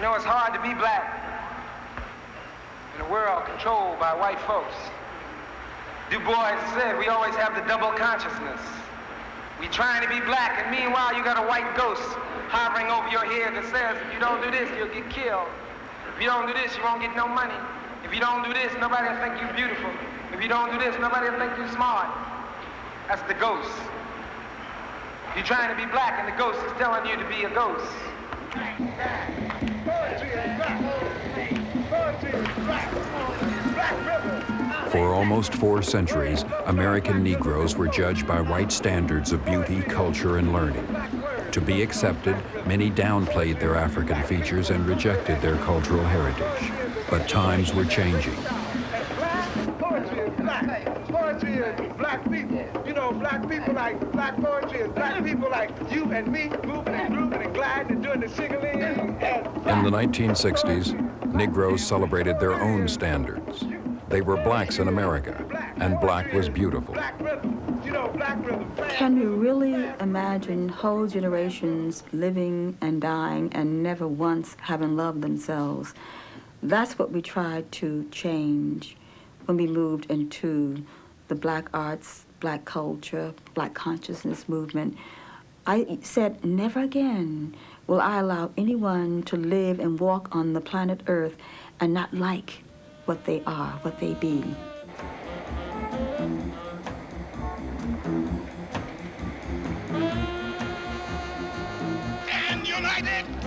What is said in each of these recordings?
know, it's hard to be black in a world controlled by white folks. Du Bois said we always have the double consciousness. We trying to be black, and meanwhile you got a white ghost hovering over your head that says, if you don't do this, you'll get killed. If you don't do this, you won't get no money. If you don't do this, nobody will think you're beautiful. If you don't do this, nobody will think you're smart. That's the ghost. You're trying to be black, and the ghost is telling you to be a ghost. For almost 4 centuries, American Negroes were judged by white standards of beauty, culture, and learning. To be accepted, many downplayed their African features and rejected their cultural heritage. But times were changing. Poetry is black. Poetry is black people. You know, black people like black poetry is black people like you and me, moving and grooving and gliding and doing the singling. In the 1960s, Negroes celebrated their own standards. They were blacks in America, and black was beautiful. Can you really imagine whole generations living and dying and never once having loved themselves? That's what we tried to change when we moved into the black arts, black culture, black consciousness movement. I said, never again will I allow anyone to live and walk on the planet Earth and not like what they are, what they be.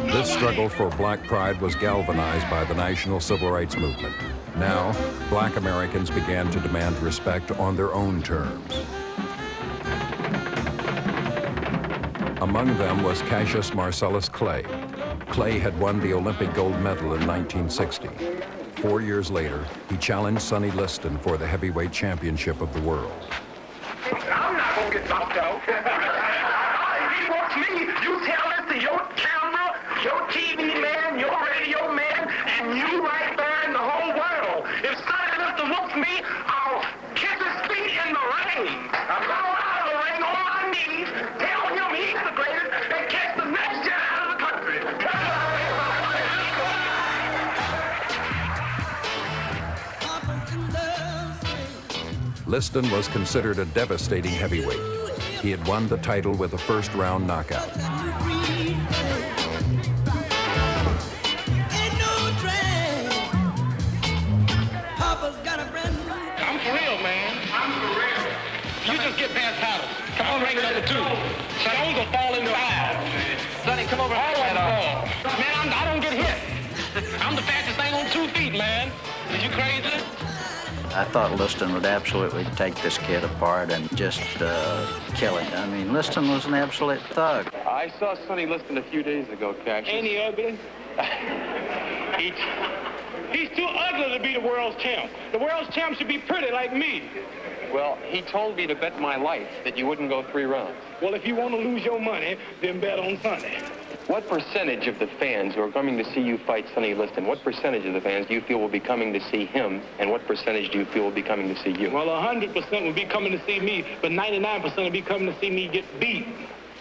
This struggle for black pride was galvanized by the national civil rights movement. Now, black Americans began to demand respect on their own terms. Among them was Cassius Marcellus Clay. Clay had won the Olympic gold medal in 1960. 4 years later, he challenged Sonny Liston for the heavyweight championship of the world. I'm not gonna get knocked out. If he wants me, you tell it to your camera, your TV man, your radio man, and you right there in the whole world. If Sonny Liston wants me, I'll kiss his feet in the ring. I'll go out of the ring on my knees, tell him he's the greatest, and kick the next shit out of the country. Liston was considered a devastating heavyweight. He had won the title with a first-round knockout. I'm for real, man. I'm for real. You just get past paddle. Come on, ring number 2. Stones will fall in 5. Sonny, come over here. Man, I don't get hit. I'm the fastest thing on 2 feet, man. Is you crazy? I thought Liston would absolutely take this kid apart and just kill him. I mean, Liston was an absolute thug. I saw Sonny Liston a few days ago, Cassius. Ain't he ugly? He's too ugly to be the world's champ. The world's champ should be pretty like me. Well, he told me to bet my life that you wouldn't go 3 rounds. Well, if you want to lose your money, then bet on Sonny. What percentage of the fans who are coming to see you fight Sonny Liston, what percentage of the fans do you feel will be coming to see him, and what percentage do you feel will be coming to see you? Well, 100% will be coming to see me, but 99% will be coming to see me get beat.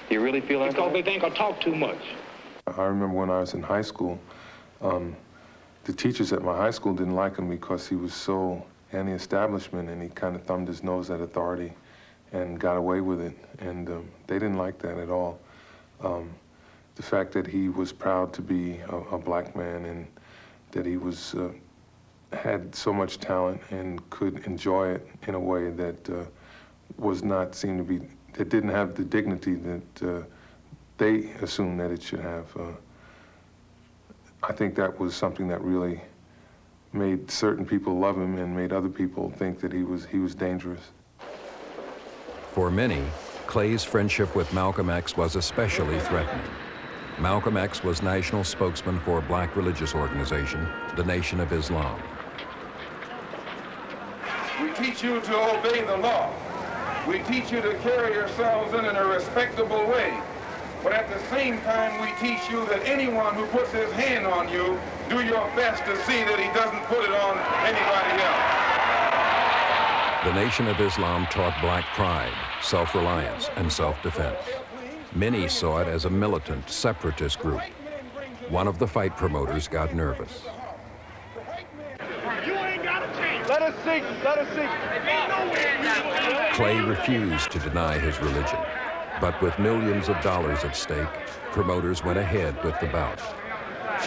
Do you really feel that? Because they think I talk too much. I remember when I was in high school, the teachers at my high school didn't like him because he was so anti-establishment, and he kind of thumbed his nose at authority and got away with it, and they didn't like that at all. The fact that he was proud to be a black man and that he was had so much talent and could enjoy it in a way that was not seen to be, that didn't have the dignity that they assumed that it should have. I think that was something that really made certain people love him and made other people think that he was dangerous. For many, Clay's friendship with Malcolm X was especially threatening. Malcolm X was national spokesman for a black religious organization, the Nation of Islam. We teach you to obey the law. We teach you to carry yourselves in a respectable way. But at the same time, we teach you that anyone who puts his hand on you, do your best to see that he doesn't put it on anybody else. The Nation of Islam taught black pride, self-reliance, and self-defense. Many saw it as a militant, separatist group. one of the fight promoters got nervous. You ain't got a chance. Let us see. Let us see. Clay refused to deny his religion, but with millions of dollars at stake, promoters went ahead with the bout. I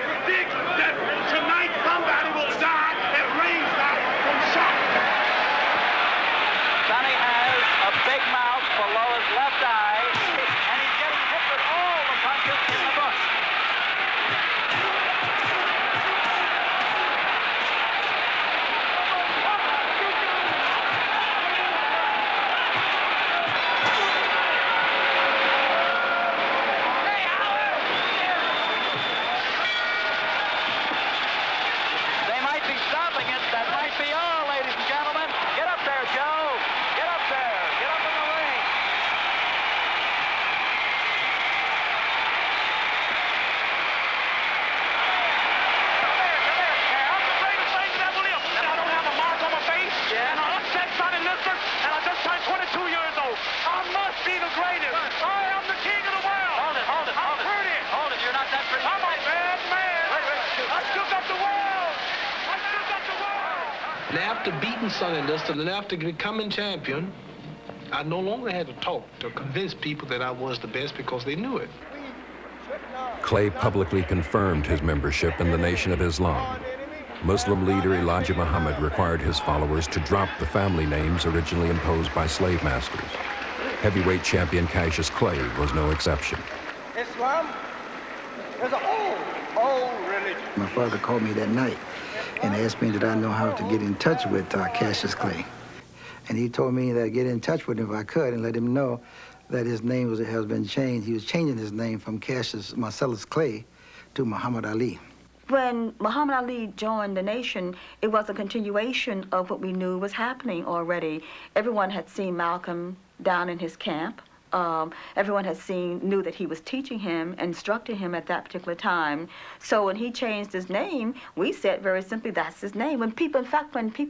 predict that tonight somebody will die at ringside from shock. Sonny has a big mouth below his left eye, and he's getting hit with all the punches in the book. They might be stopping it. That might be all, ladies and gentlemen. Get up there, Joe. Get up there. Get up in the ring. Come here, Cal. I'm the greatest thing that ever lived. And I don't have a mark on my face. Yeah. And I upset Sonny Liston, and I just turned 22 years old. I must be the greatest. I am the king of the world. Hold it. I'm pretty. Hold it. You're not that pretty. I'm a bad man. I shook up the world. I shook up the world. And after beating Sonny Liston and after becoming champion, I no longer had to talk to convince people that I was the best because they knew it. Clay publicly confirmed his membership in the Nation of Islam. Muslim leader Elijah Muhammad required his followers to drop the family names originally imposed by slave masters. Heavyweight champion Cassius Clay was no exception. Islam is an old religion. My father called me that night and asked me did I know how to get in touch with Cassius Clay. And he told me that I'd get in touch with him if I could and let him know that his name has been changed. He was changing his name from Cassius Marcellus Clay to Muhammad Ali. When Muhammad Ali joined the nation, it was a continuation of what we knew was happening already. Everyone had seen Malcolm down in his camp. Everyone knew that he was teaching him, instructing him at that particular time. So when he changed his name, we said very simply, that's his name. When people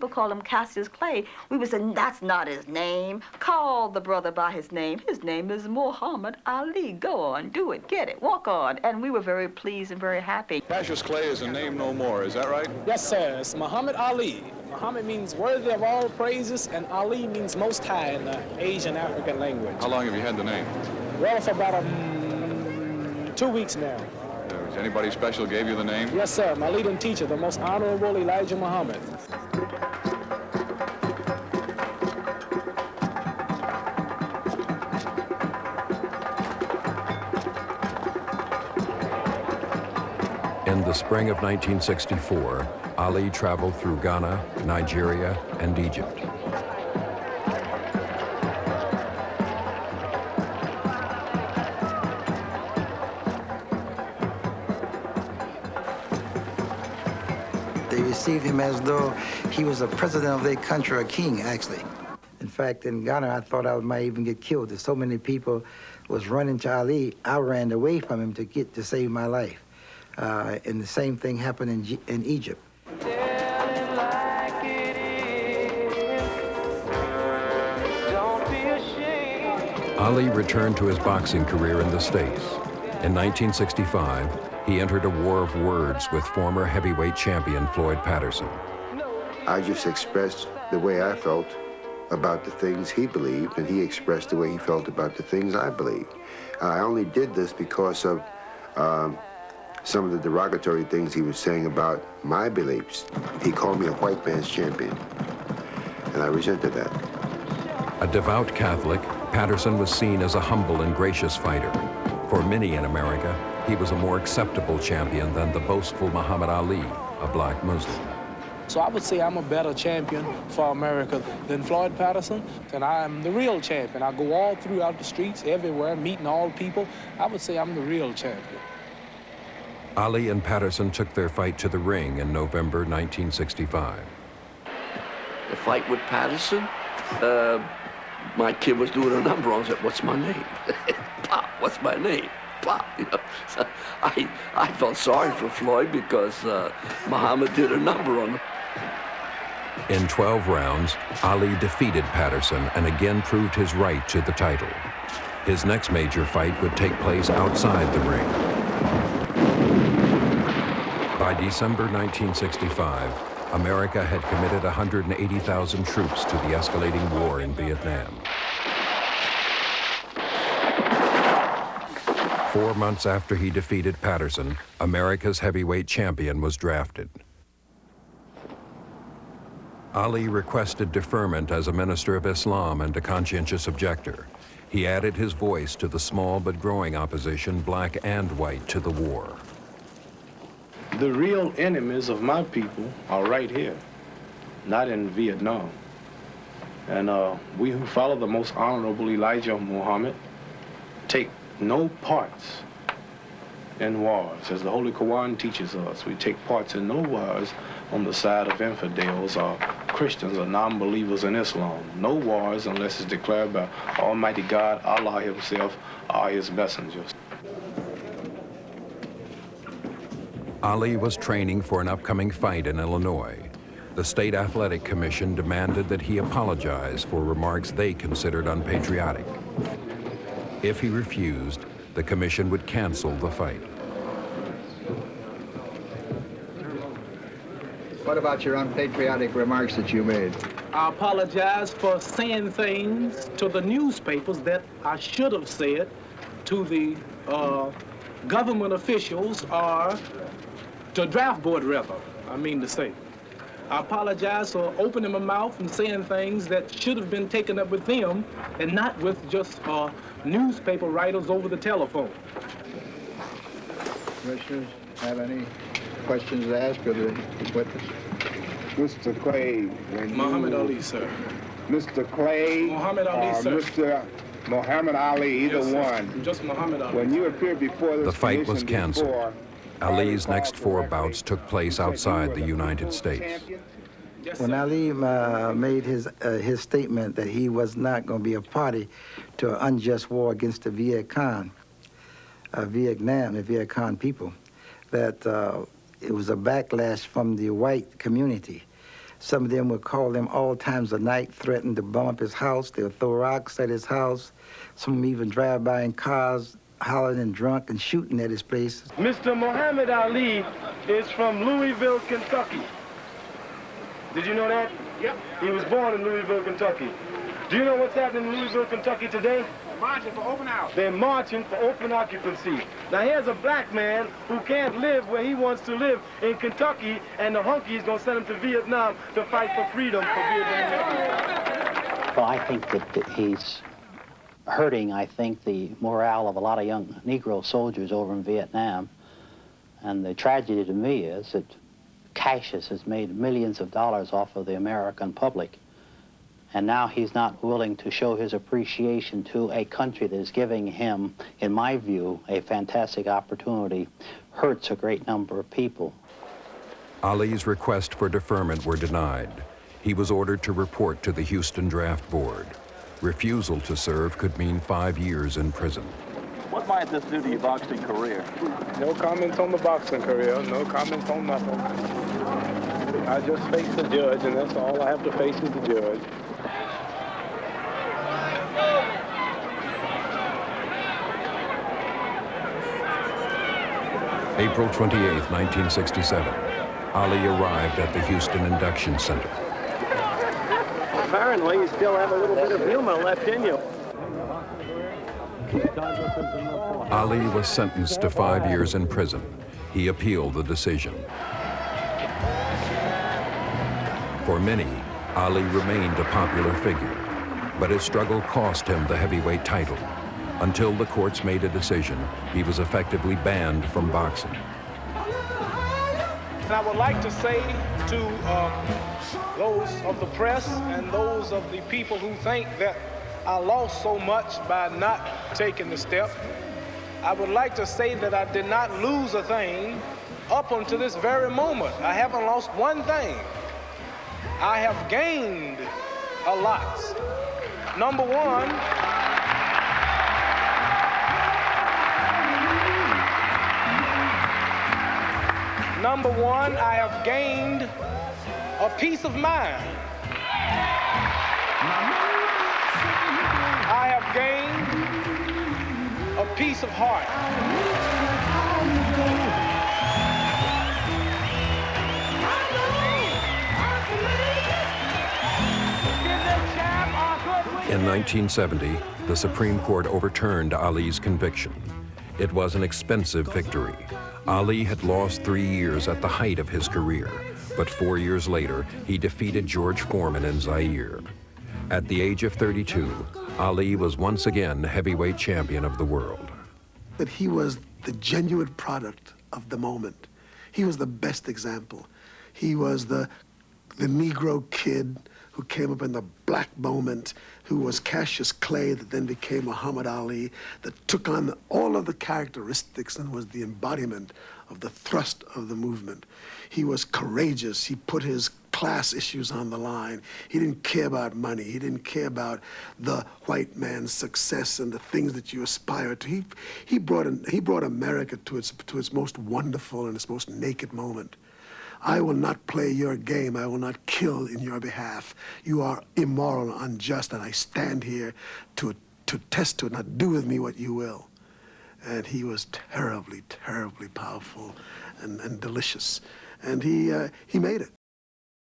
call him Cassius Clay, we would say, that's not his name. Call the brother by his name. His name is Muhammad Ali. Go on, do it, get it, walk on. And we were very pleased and very happy. Cassius Clay is a name no more, is that right? Yes, sir. It's Muhammad Ali. Muhammad means worthy of all praises, and Ali means most high in the Asian African language. How long have you had the name? Well, for about 2 weeks now. Is anybody special gave you the name? Yes, sir. My leading teacher, the most honorable Elijah Muhammad. In the spring of 1964, Ali traveled through Ghana, Nigeria, and Egypt. They received him as though he was a president of their country, a king, actually. In fact, in Ghana, I thought I might even get killed. There's so many people was running to Ali. I ran away from him to save my life. And the same thing happened in Egypt. Ali returned to his boxing career in the States. In 1965, he entered a war of words with former heavyweight champion Floyd Patterson. I just expressed the way I felt about the things he believed, and he expressed the way he felt about the things I believed. I only did this because of some of the derogatory things he was saying about my beliefs. He called me a white man's champion, and I resented that. A devout Catholic, Patterson was seen as a humble and gracious fighter. For many in America, he was a more acceptable champion than the boastful Muhammad Ali, a black Muslim. So I would say I'm a better champion for America than Floyd Patterson, and I'm the real champion. I go all throughout the streets, everywhere, meeting all people. I would say I'm the real champion. Ali and Patterson took their fight to the ring in November 1965. The fight with Patterson, my kid was doing a number on it. Said, what's my name? Pop, what's my name? Pop, you know. So I felt sorry for Floyd because Muhammad did a number on him. In 12 rounds, Ali defeated Patterson and again proved his right to the title. His next major fight would take place outside the ring. By December 1965, America had committed 180,000 troops to the escalating war in Vietnam. 4 months after he defeated Patterson, America's heavyweight champion was drafted. Ali requested deferment as a minister of Islam and a conscientious objector. He added his voice to the small but growing opposition, black and white, to the war. The real enemies of my people are right here, not in Vietnam. And we who follow the most honorable Elijah Muhammad take no parts in wars. As the Holy Quran teaches us, we take parts in no wars on the side of infidels or Christians or non-believers in Islam. No wars unless it's declared by Almighty God, Allah himself, or his messengers. Ali was training for an upcoming fight in Illinois. The State Athletic Commission demanded that he apologize for remarks they considered unpatriotic. If he refused, the commission would cancel the fight. What about your unpatriotic remarks that you made? I apologize for saying things to the newspapers that I should have said to the government officials or to draft board, rather, I mean to say. I apologize for opening my mouth and saying things that should have been taken up with them and not with just newspaper writers over the telephone. Commissioners, have any questions to ask of the witness? Mr. Clay, when Muhammad Ali, sir. Mr. Clay, Muhammad Ali, sir. Mr. Muhammad Ali, either yes, one. Just Muhammad Ali. When you appeared before this the fight was canceled. Before, Ali's next 4 bouts took place outside the United States. When Ali made his statement that he was not going to be a party to an unjust war against the Viet Cong, Vietnam, the Viet Cong people, that it was a backlash from the white community. Some of them would call him all times of night, threaten to bomb up his house. They would throw rocks at his house. Some of them even drive by in cars, hollering and drunk and shooting at his place. Mr. Muhammad Ali is from Louisville, Kentucky. Did you know that? Yep. He was born in Louisville, Kentucky. Do you know what's happening in Louisville, Kentucky today? Marching for open house. They're marching for open occupancy. Now here's a black man who can't live where he wants to live in Kentucky, and the hunkies gonna send him to Vietnam to fight for freedom for Vietnam. Well, I think that he's hurting, the morale of a lot of young Negro soldiers over in Vietnam. And the tragedy to me is that Cassius has made millions of dollars off of the American public. And now he's not willing to show his appreciation to a country that is giving him, in my view, a fantastic opportunity, hurts a great number of people. Ali's request for deferment were denied. He was ordered to report to the Houston Draft Board. Refusal to serve could mean 5 years in prison. What might this do to your boxing career? No comments on the boxing career, no comments on nothing. I just face the judge, and that's all I have to face is the judge. April 28, 1967. Ali arrived at the Houston Induction Center. Apparently, you still have a little bit of humor left in you. Ali was sentenced to 5 years in prison. He appealed the decision. For many, Ali remained a popular figure, but his struggle cost him the heavyweight title. Until the courts made a decision, he was effectively banned from boxing. And I would like to say to those of the press and those of the people who think that I lost so much by not taking the step, I would like to say that I did not lose a thing up until this very moment. I haven't lost one thing. I have gained a lot. Number one, I have gained a peace of mind. I have gained peace of heart. In 1970, the Supreme Court overturned Ali's conviction. It was an expensive victory. Ali had lost 3 years at the height of his career, but 4 years later, he defeated George Foreman in Zaire. At the age of 32, Ali was once again heavyweight champion of the world. That he was the genuine product of the moment. He was the best example. He was the Negro kid who came up in the black moment, who was Cassius Clay, that then became Muhammad Ali, that took on all of the characteristics and was the embodiment of the thrust of the movement. He was courageous. He put his class issues on the line. He didn't care about money. He didn't care about the white man's success and the things that you aspire to. He brought America to its most wonderful and its most naked moment. I will not play your game. I will not kill in your behalf. You are immoral, unjust, and I stand here to test to not do with me what you will. And he was terribly, terribly powerful and delicious. And he made it.